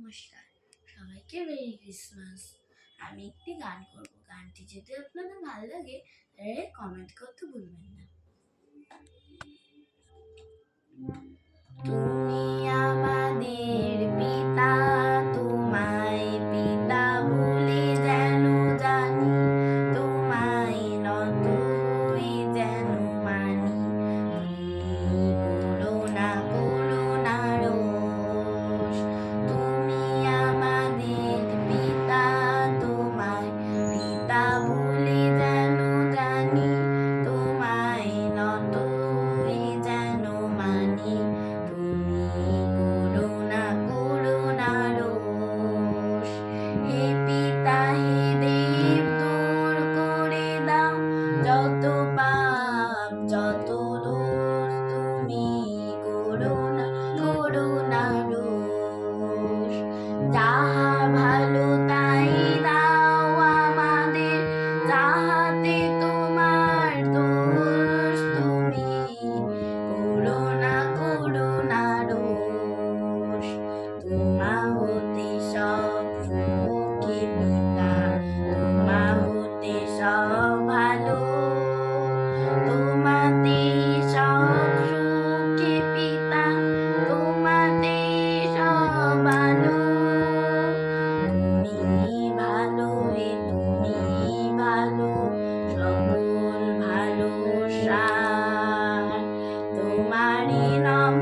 নমস্কার, সবাইকে merry Christmas. আমি একটি গান করব। গানটি যদি আপনাদের ভালো লাগে তাহলে কমেন্ট করতে ভুলবেন না। তুমি আমাদের পিতা, তোমায় পিতা বলে যেন জানি, তোমায় নত হয়ে যেন মানি। করুণা করুণা রোষ, তুমি আমাদের পিতা, তোমায় পিতা বলে যেন জানি, তোমায় নত হয়ে যেন মানি। তুমি করুণা করুণা রোষ, হে পিতা হে দেব দূর করে দাও যত পাপ যত দোষ। তুমি করুণা করুণা রোষ, যাহা ভালো তাই দাও আমাদের, যাহাতে তোমার দোষ। তুমি করুণা করুণা রোষ, তোমা হতে সব সুখে পিতা, তোমা হতে সব ভালো, তোমাতে সব সুখে পিতা, তোমাতে সব আলো। তুমি ভালো হে তুমি ভালো, সকল ভালো সার তোমারই নাম